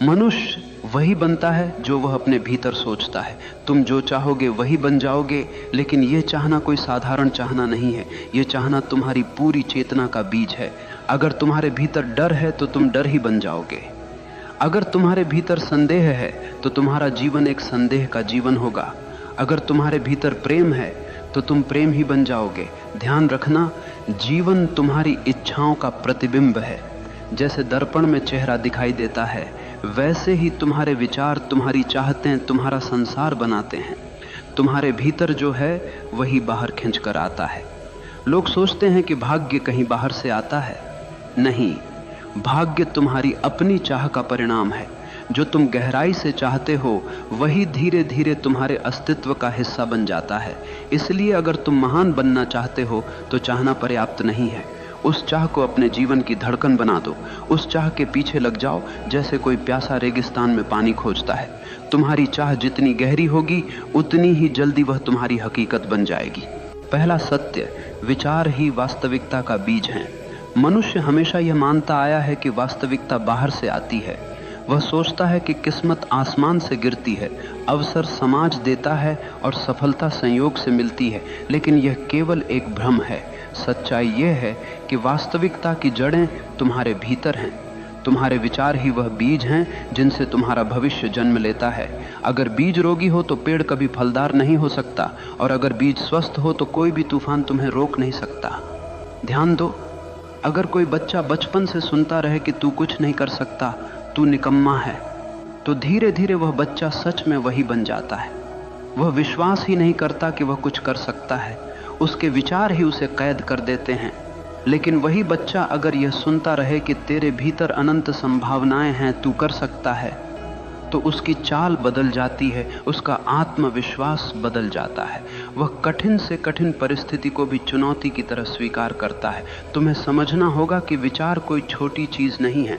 मनुष्य वही बनता है जो वह अपने भीतर सोचता है। तुम जो चाहोगे वही बन जाओगे, लेकिन यह चाहना कोई साधारण चाहना नहीं है। यह चाहना तुम्हारी पूरी चेतना का बीज है। अगर तुम्हारे भीतर डर है तो तुम डर ही बन जाओगे। अगर तुम्हारे भीतर संदेह है तो तुम्हारा जीवन एक संदेह का जीवन होगा। अगर तुम्हारे भीतर प्रेम है तो तुम प्रेम ही बन जाओगे। ध्यान रखना, जीवन तुम्हारी इच्छाओं का प्रतिबिंब है। जैसे दर्पण में चेहरा दिखाई देता है, वैसे ही तुम्हारे विचार, तुम्हारी चाहतें तुम्हारा संसार बनाते हैं। तुम्हारे भीतर जो है वही बाहर खिंच कर आता है। लोग सोचते हैं कि भाग्य कहीं बाहर से आता है। नहीं, भाग्य तुम्हारी अपनी चाह का परिणाम है। जो तुम गहराई से चाहते हो वही धीरे धीरे तुम्हारे अस्तित्व का हिस्सा बन जाता है। इसलिए अगर तुम महान बनना चाहते हो तो चाहना पर्याप्त नहीं है। उस चाह को अपने जीवन की धड़कन बना दो। उस चाह के पीछे लग जाओ जैसे कोई प्यासा रेगिस्तान में पानी खोजता है। तुम्हारी चाह जितनी गहरी होगी उतनी ही जल्दी वह तुम्हारी हकीकत बन जाएगी। पहला सत्य, विचार ही वास्तविकता का बीज है। मनुष्य हमेशा यह मानता आया है कि वास्तविकता बाहर से आती है। वह सोचता है कि किस्मत आसमान से गिरती है, अवसर समाज देता है और सफलता संयोग से मिलती है, लेकिन यह केवल एक भ्रम है। सच्चाई यह है कि वास्तविकता की जड़ें तुम्हारे भीतर हैं। तुम्हारे विचार ही वह बीज हैं जिनसे तुम्हारा भविष्य जन्म लेता है। अगर बीज रोगी हो तो पेड़ कभी फलदार नहीं हो सकता, और अगर बीज स्वस्थ हो तो कोई भी तूफान तुम्हें रोक नहीं सकता। ध्यान दो, अगर कोई बच्चा बचपन से सुनता रहे कि तू कुछ नहीं कर सकता, तू निकम्मा है, तो धीरे धीरे वह बच्चा सच में वही बन जाता है। वह विश्वास ही नहीं करता कि वह कुछ कर सकता है। उसके विचार ही उसे कैद कर देते हैं। लेकिन वही बच्चा अगर यह सुनता रहे कि तेरे भीतर अनंत संभावनाएं हैं, तू कर सकता है, तो उसकी चाल बदल जाती है, उसका आत्मविश्वास बदल जाता है। वह कठिन से कठिन परिस्थिति को भी चुनौती की तरह स्वीकार करता है। तुम्हें समझना होगा कि विचार कोई छोटी चीज नहीं है।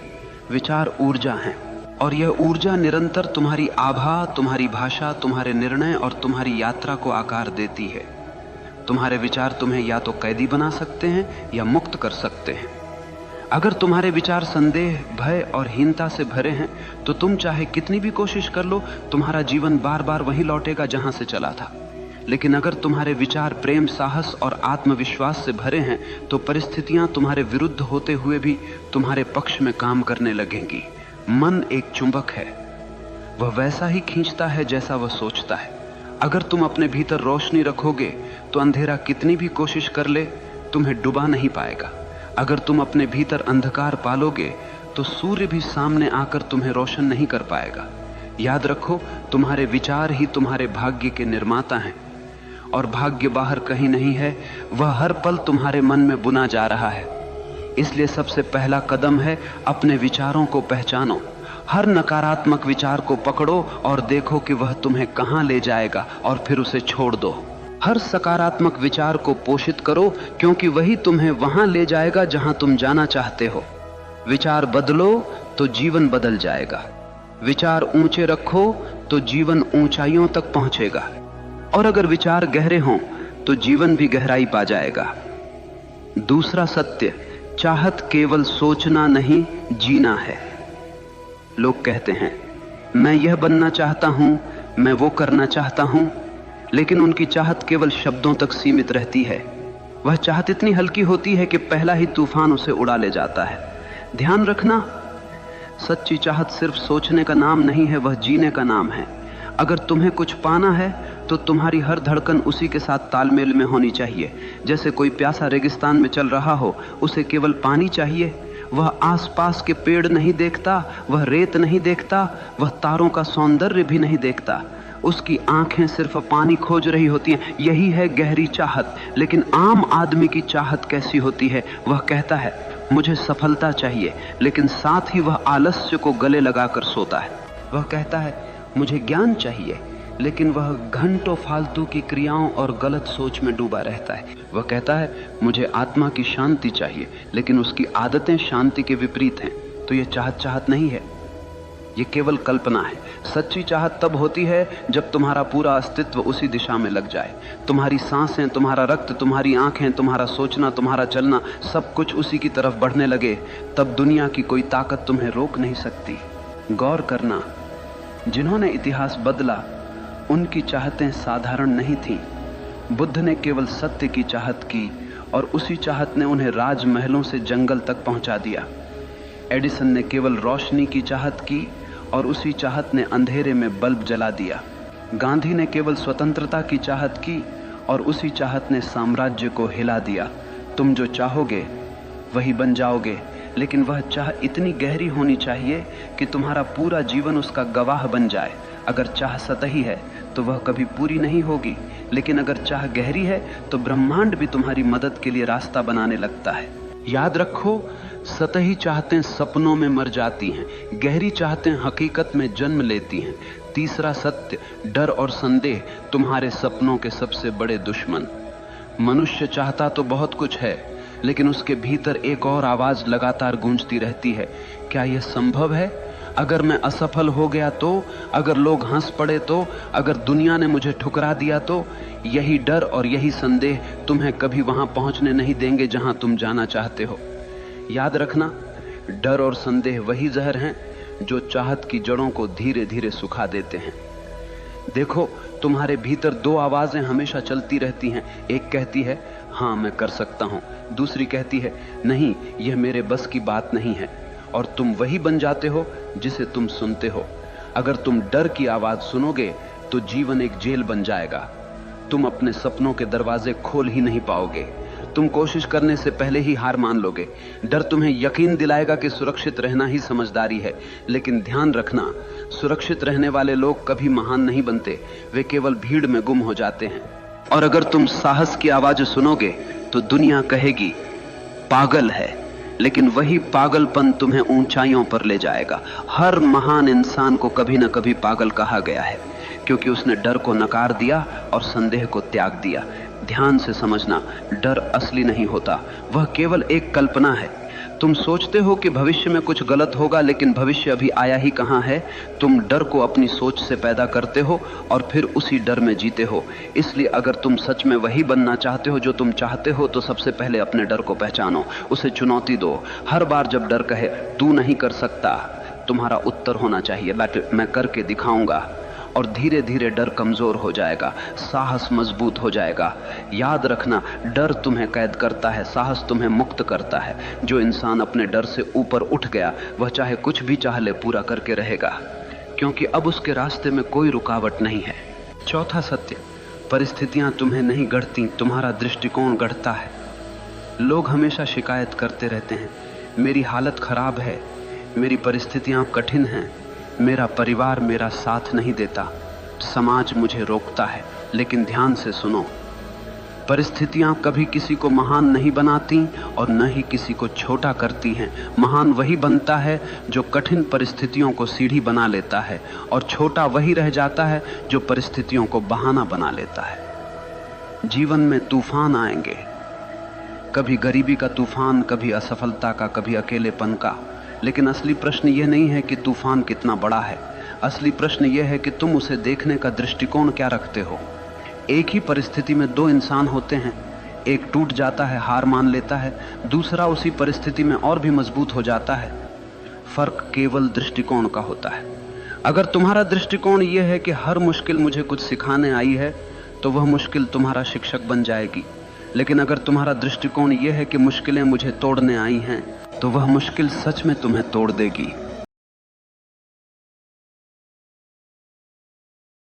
विचार ऊर्जा है, और यह ऊर्जा निरंतर तुम्हारी आभा, तुम्हारी भाषा, तुम्हारे निर्णय और तुम्हारी यात्रा को आकार देती है। तुम्हारे विचार तुम्हें या तो कैदी बना सकते हैं या मुक्त कर सकते हैं। अगर तुम्हारे विचार संदेह, भय और हीनता से भरे हैं तो तुम चाहे कितनी भी कोशिश कर लो, तुम्हारा जीवन बार बार वहीं लौटेगा जहां से चला था। लेकिन अगर तुम्हारे विचार प्रेम, साहस और आत्मविश्वास से भरे हैं तो परिस्थितियां तुम्हारे विरुद्ध होते हुए भी तुम्हारे पक्ष में काम करने लगेंगी। मन एक चुंबक है, वह वैसा ही खींचता है जैसा वह सोचता है। अगर तुम अपने भीतर रोशनी रखोगे तो अंधेरा कितनी भी कोशिश कर ले तुम्हें डुबा नहीं पाएगा। अगर तुम अपने भीतर अंधकार पालोगे तो सूर्य भी सामने आकर तुम्हें रोशन नहीं कर पाएगा। याद रखो, तुम्हारे विचार ही तुम्हारे भाग्य के निर्माता हैं, और भाग्य बाहर कहीं नहीं है, वह हर पल तुम्हारे मन में बुना जा रहा है। इसलिए सबसे पहला कदम है अपने विचारों को पहचानो। हर नकारात्मक विचार को पकड़ो और देखो कि वह तुम्हें कहां ले जाएगा, और फिर उसे छोड़ दो। हर सकारात्मक विचार को पोषित करो, क्योंकि वही तुम्हें वहां ले जाएगा जहां तुम जाना चाहते हो। विचार बदलो तो जीवन बदल जाएगा। विचार ऊंचे रखो तो जीवन ऊंचाइयों तक पहुंचेगा, और अगर विचार गहरे हों तो जीवन भी गहराई पा जाएगा। दूसरा सत्य, चाहत केवल सोचना नहीं, जीना है। लोग कहते हैं, मैं यह बनना चाहता हूं, मैं वो करना चाहता हूं, लेकिन उनकी चाहत केवल शब्दों तक सीमित रहती है। वह चाहत इतनी हल्की होती है कि पहला ही तूफान उसे उड़ा ले जाता है। ध्यान रखना, सच्ची चाहत सिर्फ सोचने का नाम नहीं है, वह जीने का नाम है। अगर तुम्हें कुछ पाना है तो तुम्हारी हर धड़कन उसी के साथ तालमेल में होनी चाहिए। जैसे कोई प्यासा रेगिस्तान में चल रहा हो, उसे केवल पानी चाहिए। वह आसपास के पेड़ नहीं देखता, वह रेत नहीं देखता, वह तारों का सौंदर्य भी नहीं देखता। उसकी आंखें सिर्फ पानी खोज रही होती हैं। यही है गहरी चाहत। लेकिन आम आदमी की चाहत कैसी होती है? वह कहता है, मुझे सफलता चाहिए, लेकिन साथ ही वह आलस्य को गले लगाकर सोता है। वह कहता है, मुझे ज्ञान चाहिए, लेकिन वह घंटों फालतू की क्रियाओं और गलत सोच में डूबा रहता है। वह कहता है, मुझे आत्मा की शांति चाहिए, लेकिन उसकी आदतें शांति के विपरीत हैं। तो यह चाहत नहीं है, ये केवल कल्पना है। सच्ची चाहत तब होती है जब तुम्हारा पूरा अस्तित्व उसी दिशा में लग जाए। तुम्हारी सांसें, तुम्हारा रक्त, तुम्हारी आंखें, तुम्हारा सोचना, तुम्हारा चलना, सब कुछ उसी की तरफ बढ़ने लगे। तब दुनिया की कोई ताकत तुम्हें रोक नहीं सकती। गौर करना, जिन्होंने इतिहास बदला उनकी चाहतें साधारण नहीं थीं। बुद्ध ने केवल सत्य की चाहत की और उसी चाहत ने उन्हें राजमहलों से जंगल तक पहुंचा दिया। एडिसन ने केवल रोशनी की चाहत की और उसी चाहत ने अंधेरे में बल्ब जला दिया। गांधी ने केवल स्वतंत्रता की चाहत की और उसी चाहत ने साम्राज्य को हिला दिया। तुम जो चाहोगे वही बन जाओगे, लेकिन वह चाह इतनी गहरी होनी चाहिए कि तुम्हारा पूरा जीवन उसका गवाह बन जाए। अगर चाह सतही है तो वह कभी पूरी नहीं होगी, लेकिन अगर चाह गहरी है तो ब्रह्मांड भी तुम्हारी मदद के लिए रास्ता बनाने लगता है। याद रखो, सतही चाहतें सपनों में मर जाती हैं, गहरी चाहतें हकीकत में जन्म लेती हैं। तीसरा सत्य, डर और संदेह तुम्हारे सपनों के सबसे बड़े दुश्मन। मनुष्य चाहता तो बहुत कुछ है, लेकिन उसके भीतर एक और आवाज लगातार गूंजती रहती है, क्या यह संभव है? अगर मैं असफल हो गया तो, अगर लोग हंस पड़े तो, अगर दुनिया ने मुझे ठुकरा दिया तो? यही डर और यही संदेह तुम्हें कभी वहां पहुंचने नहीं देंगे जहां तुम जाना चाहते हो। याद रखना, डर और संदेह वही जहर हैं जो चाहत की जड़ों को धीरे धीरे सुखा देते हैं। देखो, तुम्हारे भीतर दो आवाजें हमेशा चलती रहती हैं। एक कहती है हां मैं कर सकता हूं, दूसरी कहती है नहीं, यह मेरे बस की बात नहीं है। और तुम वही बन जाते हो जिसे तुम सुनते हो। अगर तुम डर की आवाज सुनोगे तो जीवन एक जेल बन जाएगा। तुम अपने सपनों के दरवाजे खोल ही नहीं पाओगे। तुम कोशिश करने से पहले ही हार मान लोगे। डर तुम्हें यकीन दिलाएगा कि सुरक्षित रहना ही समझदारी है, लेकिन ध्यान रखना, सुरक्षित रहने वाले लोग कभी महान नहीं बनते, वे केवल भीड़ में गुम हो जाते हैं। और अगर तुम साहस की आवाज सुनोगे तो दुनिया कहेगी पागल है, लेकिन वही पागलपन तुम्हें ऊंचाइयों पर ले जाएगा। हर महान इंसान को कभी न कभी पागल कहा गया है, क्योंकि उसने डर को नकार दिया और संदेह को त्याग दिया। ध्यान से समझना, डर असली नहीं होता, वह केवल एक कल्पना है। तुम सोचते हो कि भविष्य में कुछ गलत होगा, लेकिन भविष्य अभी आया ही कहां है। तुम डर को अपनी सोच से पैदा करते हो और फिर उसी डर में जीते हो। इसलिए अगर तुम सच में वही बनना चाहते हो जो तुम चाहते हो, तो सबसे पहले अपने डर को पहचानो, उसे चुनौती दो। हर बार जब डर कहे तू नहीं कर सकता, तुम्हारा उत्तर होना चाहिए मैं करके दिखाऊंगा। और धीरे धीरे डर कमजोर हो जाएगा, साहस मजबूत हो जाएगा। याद रखना, डर तुम्हें कैद करता है, साहस तुम्हें मुक्त करता है। जो इंसान अपने डर से ऊपर उठ गया, वह चाहे कुछ भी चाह ले पूरा करके रहेगा, क्योंकि अब उसके रास्ते में कोई रुकावट नहीं है। चौथा सत्य, परिस्थितियां तुम्हें नहीं गढ़ती, तुम्हारा दृष्टिकोण गढ़ता है। लोग हमेशा शिकायत करते रहते हैं, मेरी हालत खराब है, मेरी परिस्थितियां कठिन हैं, मेरा परिवार मेरा साथ नहीं देता, समाज मुझे रोकता है। लेकिन ध्यान से सुनो, परिस्थितियां कभी किसी को महान नहीं बनाती और न ही किसी को छोटा करती हैं। महान वही बनता है जो कठिन परिस्थितियों को सीढ़ी बना लेता है, और छोटा वही रह जाता है जो परिस्थितियों को बहाना बना लेता है। जीवन में तूफान आएंगे, कभी गरीबी का तूफान, कभी असफलता का, कभी अकेलेपन का। लेकिन असली प्रश्न यह नहीं है कि तूफान कितना बड़ा है, असली प्रश्न यह है कि तुम उसे देखने का दृष्टिकोण क्या रखते हो। एक ही परिस्थिति में दो इंसान होते हैं, एक टूट जाता है, हार मान लेता है, दूसरा उसी परिस्थिति में और भी मजबूत हो जाता है। फर्क केवल दृष्टिकोण का होता है। अगर तुम्हारा दृष्टिकोण यह है कि हर मुश्किल मुझे कुछ सिखाने आई है, तो वह मुश्किल तुम्हारा शिक्षक बन जाएगी। लेकिन अगर तुम्हारा दृष्टिकोण यह है कि मुश्किलें मुझे तोड़ने आई हैं, तो वह मुश्किल सच में तुम्हें तोड़ देगी।